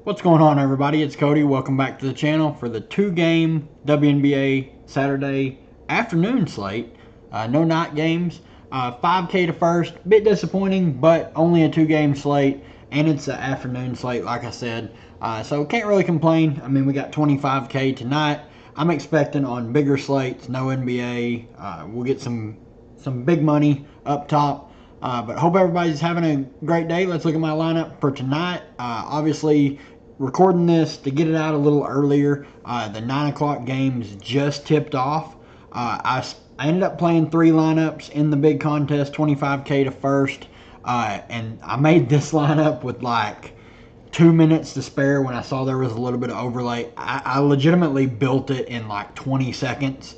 What's going on, everybody? It's Cody. Welcome back to the channel for the two-game WNBA Saturday afternoon slate. No night games. 5K to first. Bit disappointing, but only a two-game slate, and it's an afternoon slate, like I said. So can't really complain. I mean, we got 25K tonight. I'm expecting on bigger slates, no NBA. We'll get some big money up top. But hope everybody's having a great day. Let's look at my lineup for tonight. Obviously, recording this to get it out a little earlier. The 9 o'clock games just tipped off. I ended up playing 3 lineups in the big contest, 25K to first. And I made this lineup with like 2 minutes to spare when I saw there was a little bit of overlay. I legitimately built it in like 20 seconds.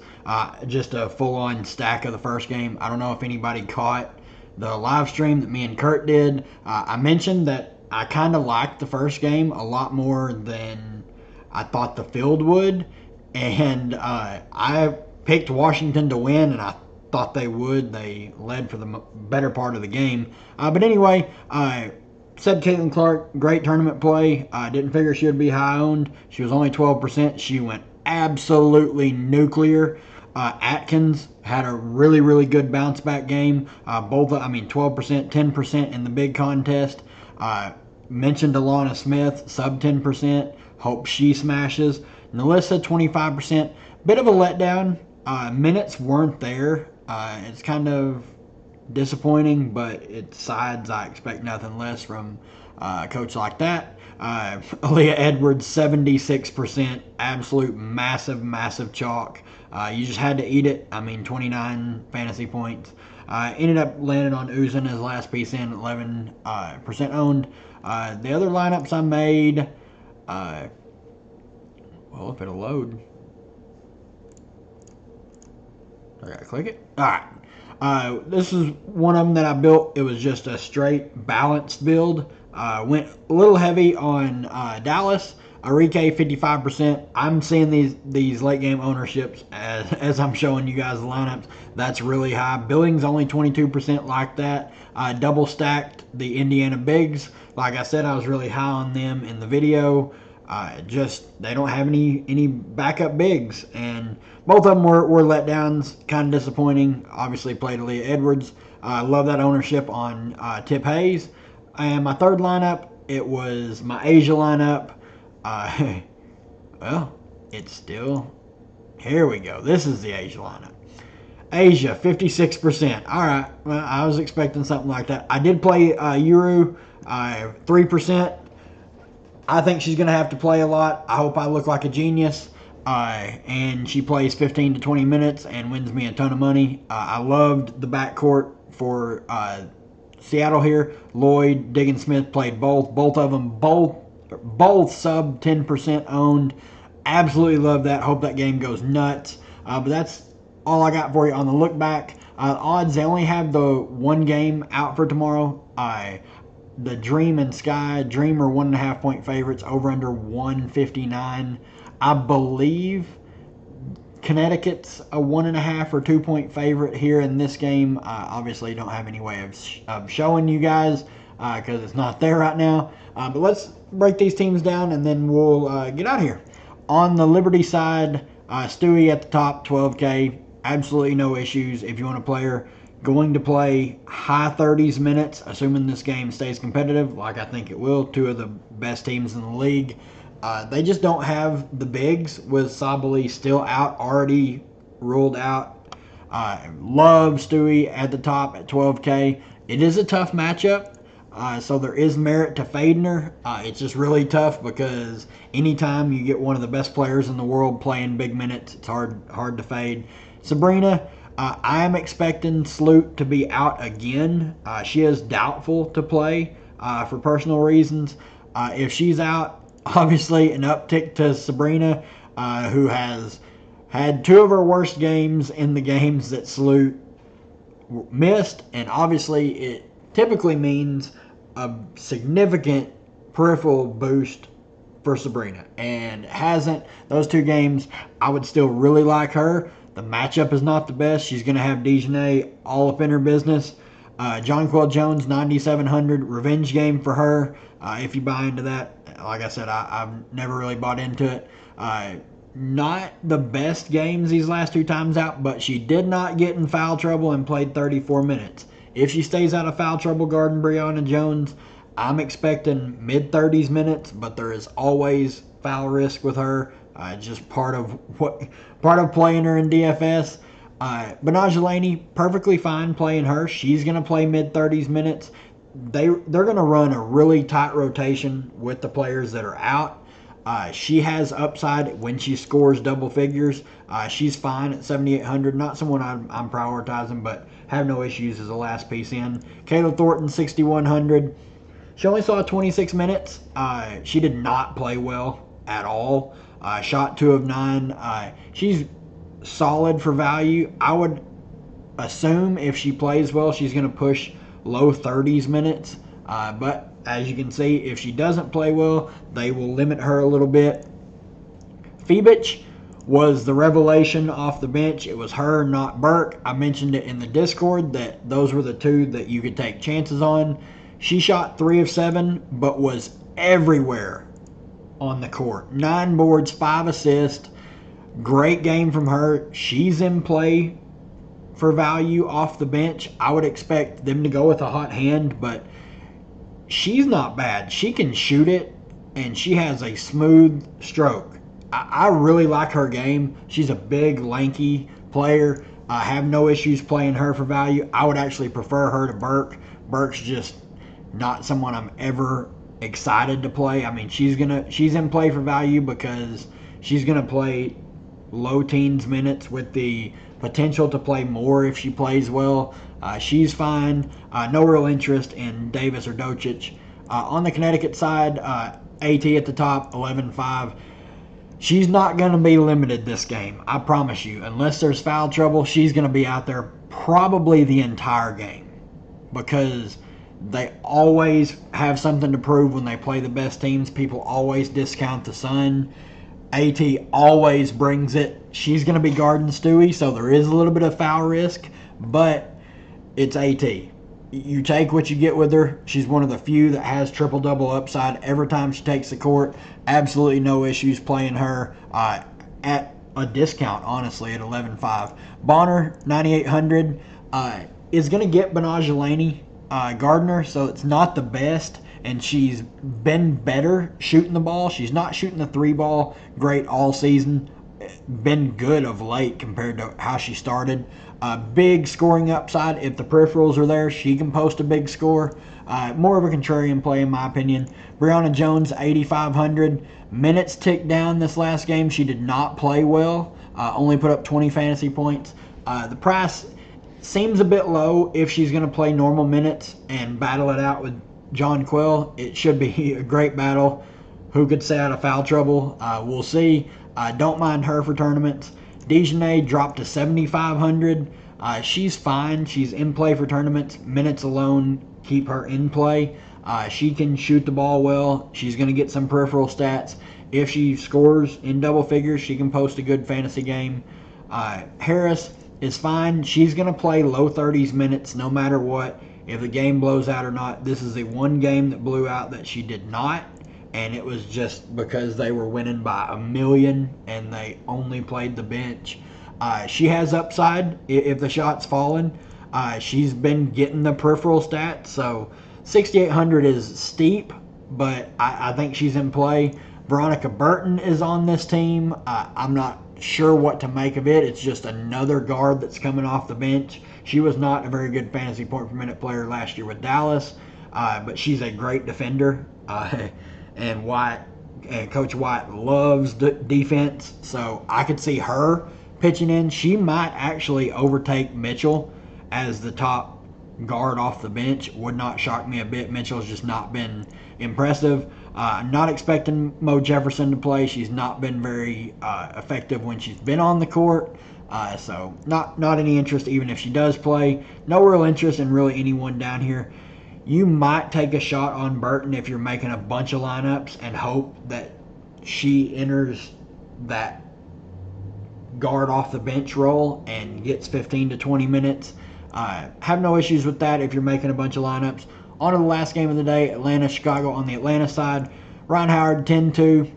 Just a full-on stack of the first game. I don't know if anybody caught the live stream that me and Kurt did. I mentioned that I kind of liked the first game a lot more than I thought the field would. And I picked Washington to win, and I thought they would. They led for the better part of the game. But anyway, said Caitlin Clark, great tournament play. I didn't figure she would be high owned. She was only 12%. She went absolutely nuclear. Atkins had a really, really good bounce back game. 12%, 10% in the big contest. Mentioned Alana Smith, sub 10%. Hope she smashes. Nalissa, 25%. Bit of a letdown. Minutes weren't there. It's kind of disappointing, but it's sides. I expect nothing less from a coach like that. Aaliyah Edwards, 76%. Absolute massive chalk. You just had to eat it. 29 fantasy points. Ended up landing on Uzin as last piece in, 11% owned. The other lineups I made, well, if it'll load. I gotta click it. Alright. This is one of them that I built. It was just a straight balanced build. Went a little heavy on Dallas. Arike, 55%. I'm seeing these late game ownerships as I'm showing you guys the lineups. That's really high. Billings only 22% like that. Double stacked the Indiana Bigs. Like I said, I was really high on them in the video. They don't have any backup bigs, and both of them were letdowns. Kind of disappointing. Obviously played Aaliyah Edwards. Love that ownership on Tip Hayes. And my third lineup, it was my Asia lineup. Well, it's still, here we go. This is the Asia lineup. Asia, 56%. All right, well, I was expecting something like that. I did play Yuru, 3%. I think she's going to have to play a lot. I hope I look like a genius. And she plays 15 to 20 minutes and wins me a ton of money. I loved the backcourt for Seattle here. Lloyd, Diggins Smith played both. Both of them, both sub 10% owned. Absolutely love that. Hope that game goes nuts. But that's all I got for you on the look back. Odds, they only have the one game out for tomorrow. The Dream and Sky. Dream are 1.5 point favorites. Over under 159. I believe Connecticut's a 1.5 or 2 point favorite here in this game. Obviously don't have any way of showing you guys because it's not there right now. But let's break these teams down and then we'll get out of here. On the Liberty side, Stewie at the top, 12K. Absolutely no issues if you want to play her. Going to play high 30s minutes, assuming this game stays competitive, like I think it will. Two of the best teams in the league. They just don't have the bigs, with Sabali still out, already ruled out. Love Stewie at the top at 12K. It is a tough matchup, so there is merit to fading her. It's just really tough because anytime you get one of the best players in the world playing big minutes, it's hard to fade. Sabrina, I am expecting Sloot to be out again. She is doubtful to play for personal reasons. If she's out, obviously an uptick to Sabrina, who has had 2 of her worst games in the games that Sloot missed, and obviously it typically means a significant peripheral boost for Sabrina, and hasn't. Those 2 games, I would still really like her. The matchup is not the best. She's going to have Dejanay all up in her business. Jonquel Jones, 9,700. Revenge game for her. If you buy into that, like I said, I've never really bought into it. Not the best games these last two times out, but she did not get in foul trouble and played 34 minutes. If she stays out of foul trouble guarding Brianna Jones, I'm expecting mid-30s minutes, but there is always foul risk with her. Just part of playing her in DFS. Benajelani, perfectly fine playing her. She's going to play mid-30s minutes. They're going to run a really tight rotation with the players that are out. She has upside when she scores double figures. She's fine at 7,800. Not someone I'm prioritizing, but have no issues as a last piece in. Kayla Thornton, 6,100. She only saw 26 minutes. She did not play well at all. Shot 2 of 9. She's solid for value. I would assume if she plays well, she's going to push low 30s minutes. But as you can see, if she doesn't play well, they will limit her a little bit. Fibich was the revelation off the bench. It was her, not Burke. I mentioned it in the Discord that those were the two that you could take chances on. She shot 3 of 7, but was everywhere on the court. 9 boards, 5 assists. Great game from her. She's in play for value off the bench. I would expect them to go with a hot hand, but she's not bad. She can shoot it, and she has a smooth stroke. I really like her game. She's a big, lanky player. I have no issues playing her for value. I would actually prefer her to Burke. Burke's just not someone I'm ever excited to play. I mean, she's in play for value because she's gonna play low teens minutes with the potential to play more if she plays well. She's fine. No real interest in Davis or Docic. On the Connecticut side, AT at the top, 11-5. She's not going to be limited this game, I promise you. Unless there's foul trouble, she's going to be out there probably the entire game because they always have something to prove when they play the best teams. People always discount the Sun. AT always brings it. She's going to be guarding Stewie, so there is a little bit of foul risk, but it's AT. You take what you get with her. She's one of the few that has triple-double upside every time she takes the court. Absolutely no issues playing her at a discount, honestly, at 11-5. Bonner, 9,800, is going to get Benajelani Gardner, so it's not the best, and she's been better shooting the ball. She's not shooting the 3-ball great all season. Been good of late compared to how she started. Big scoring upside. If the peripherals are there, she can post a big score. More of a contrarian play, in my opinion. Brianna Jones, 8,500. Minutes ticked down this last game. She did not play well. Only put up 20 fantasy points. The price seems a bit low if she's going to play normal minutes and battle it out with Jonquel. It should be a great battle. Who could stay out of foul trouble? We'll see. Don't mind her for tournaments. Dejanay dropped to 7,500. She's fine. She's in play for tournaments. Minutes alone keep her in play. She can shoot the ball well. She's going to get some peripheral stats. If she scores in double figures, she can post a good fantasy game. Harris is fine. She's going to play low 30s minutes no matter what. If the game blows out or not. This is the one game that blew out that she did not. And it was just because they were winning by 1 million and they only played the bench. She has upside if the shot's falling. She's been getting the peripheral stats, so 6,800 is steep, but I think she's in play. Veronica Burton is on this team. I'm not sure what to make of it. It's just another guard that's coming off the bench. She was not a very good fantasy point per minute player last year with Dallas, but she's a great defender. And Coach White loves defense, so I could see her pitching in. She might actually overtake Mitchell as the top guard off the bench. Would not shock me a bit. Mitchell's just not been impressive. Not expecting Mo Jefferson to play. She's not been very effective when she's been on the court. So not any interest even if she does play. No real interest in really anyone down here. You might take a shot on Burton if you're making a bunch of lineups and hope that she enters that guard off the bench role and gets 15 to 20 minutes. Have no issues with that if you're making a bunch of lineups. On to the last game of the day, Atlanta-Chicago on the Atlanta side. Ryan Howard, 10-2.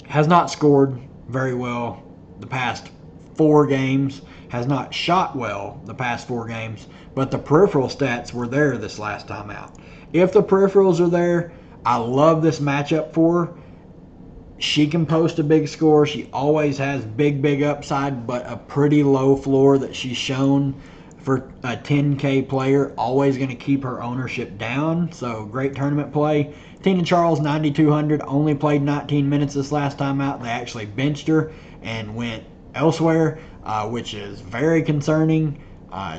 Has not scored very well the past 4 games. Has not shot well the past 4 games. But the peripheral stats were there this last time out. If the peripherals are there, I love this matchup for her. She can post a big score. She always has big upside, but a pretty low floor that she's shown for a 10K player. Always going to keep her ownership down. So great tournament play. Tina Charles, 9,200, only played 19 minutes this last time out. They actually benched her and went elsewhere, which is very concerning.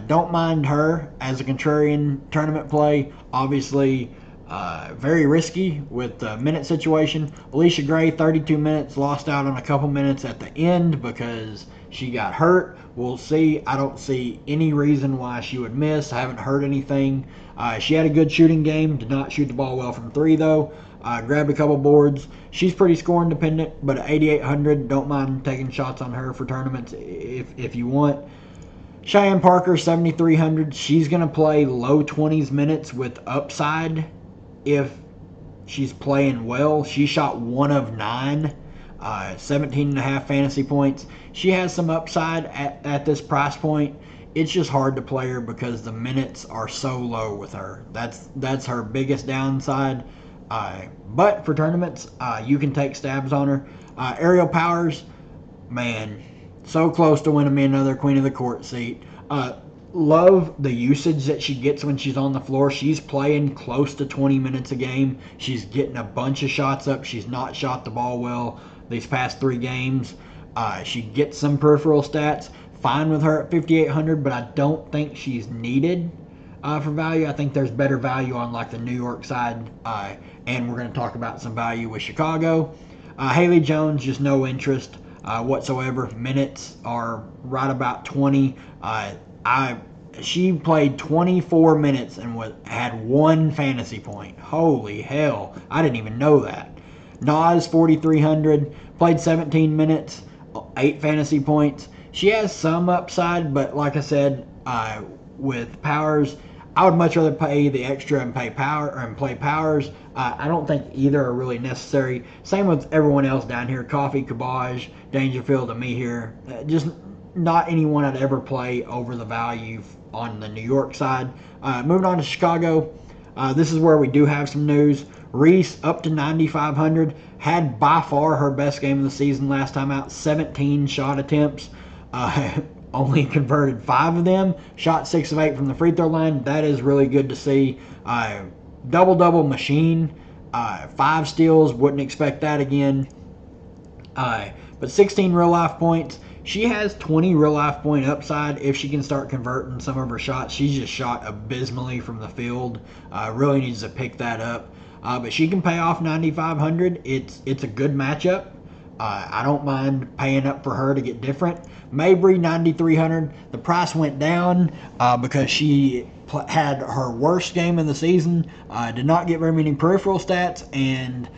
Don't mind her as a contrarian tournament play. Obviously, very risky with the minute situation. Alicia Gray, 32 minutes, lost out on a couple minutes at the end because she got hurt. We'll see. I don't see any reason why she would miss. I haven't heard anything. She had a good shooting game. Did not shoot the ball well from 3, though. Grabbed a couple boards. She's pretty scoring dependent, but at 8,800, don't mind taking shots on her for tournaments if you want. Cheyenne Parker, 7,300. She's going to play low 20s minutes with upside if she's playing well. She shot 1 of 9, 17.5 fantasy points. She has some upside at this price point. It's just hard to play her because the minutes are so low with her. That's her biggest downside. But for tournaments, you can take stabs on her. Aerial Powers, man, so close to winning me another Queen of the Court seat. Love the usage that she gets when she's on the floor. She's playing close to 20 minutes a game. She's getting a bunch of shots up. She's not shot the ball well these past 3 games. She gets some peripheral stats. Fine with her at 5,800, but I don't think she's needed for value. I think there's better value on like the New York side, and we're going to talk about some value with Chicago. Haley Jones, just no interest whatsoever. Minutes are right about 20. She played 24 minutes and had 1 fantasy point. Holy hell, I didn't even know that. Nas, 4,300, played 17 minutes, 8 fantasy points. She has some upside, but like I said, with Powers, I would much rather pay the extra and play Powers. I don't think either are really necessary. Same with everyone else down here. Coffee, Kabaj, Dangerfield, and me here. Just not anyone I'd ever play over the value on the New York side. Moving on to Chicago. This is where we do have some news. Reese up to 9,500. Had by far her best game of the season last time out. 17 shot attempts. Only converted 5 of them. Shot 6 of 8 from the free throw line. That is really good to see. Double machine. 5 steals. Wouldn't expect that again. But 16 real life points. She has 20 real life point upside if she can start converting some of her shots. She's just shot abysmally from the field. Really needs to pick that up. But she can pay off 9,500. It's a good matchup. I don't mind paying up for her to get different. Mabry, 9,300. The price went down because she had her worst game of the season. Did not get very many peripheral stats and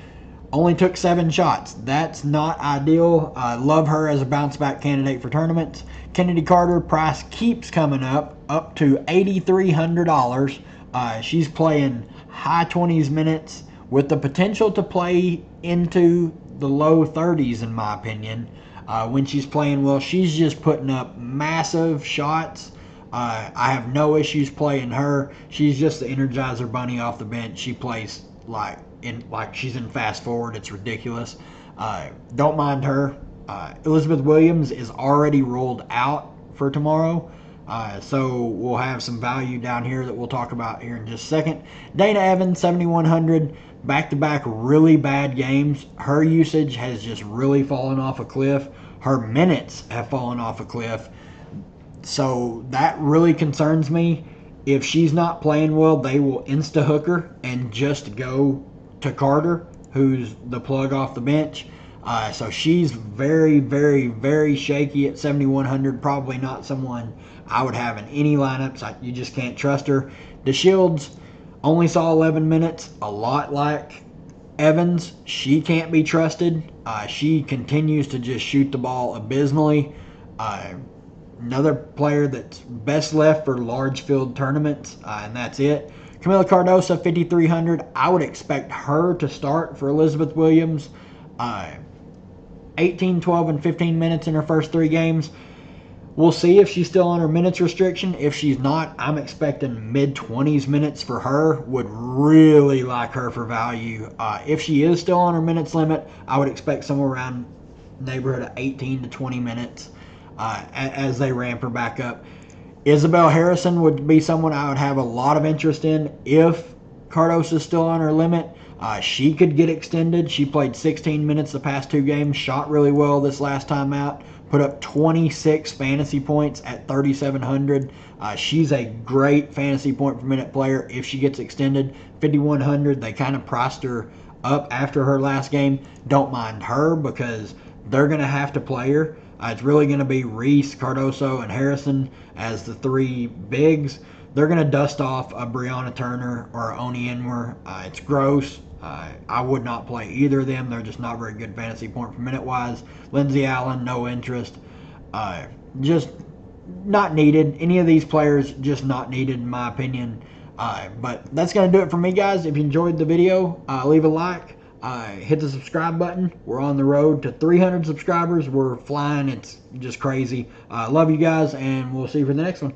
only took 7 shots. That's not ideal. I love her as a bounce back candidate for tournaments. Kennedy Carter, price keeps coming up to $8,300. She's playing high 20s minutes with the potential to play into the low 30s in my opinion. When she's playing well, she's just putting up massive shots. I have no issues playing her. She's just the Energizer Bunny off the bench. She plays like she's in fast forward. It's ridiculous. Don't mind her. Elizabeth Williams is already ruled out for tomorrow. So we'll have some value down here that we'll talk about here in just a second. Dana Evans, 7,100. Back-to-back really bad games. Her usage has just really fallen off a cliff. Her minutes have fallen off a cliff. So that really concerns me. If she's not playing well, they will insta-hook her and just go to Carter, who's the plug off the bench. So she's very, very, very shaky at 7,100. Probably not someone I would have in any lineups. You just can't trust her. DeShields only saw 11 minutes. A lot like Evans, she can't be trusted. She continues to just shoot the ball abysmally. another player that's best left for large field tournaments, and that's it. Camila Cardoso, 5,300. I would expect her to start for Elizabeth Williams. 18, 12, and 15 minutes in her first 3 games. We'll see if she's still on her minutes restriction. If she's not, I'm expecting mid-20s minutes for her. Would really like her for value. If she is still on her minutes limit, I would expect somewhere around neighborhood of 18 to 20 minutes as they ramp her back up. Isabel Harrison would be someone I would have a lot of interest in if Cardoso is still on her limit. She could get extended. She played 16 minutes the past 2 games, shot really well this last time out, put up 26 fantasy points at 3,700. She's a great fantasy point per minute player if she gets extended. 5,100, they kind of priced her up after her last game. Don't mind her because they're going to have to play her. It's really going to be Reese, Cardoso, and Harrison as the 3 bigs. They're going to dust off a Brianna Turner or a Oni Enwer. It's gross. I would not play either of them. They're just not very good fantasy point per minute wise. Lindsey Allen, no interest. Just not needed. Any of these players just not needed in my opinion. But that's going to do it for me, guys. If you enjoyed the video, leave a like. Hit the subscribe button. We're on the road to 300 subscribers. We're flying. It's just crazy. Love you guys, and we'll see you for the next one.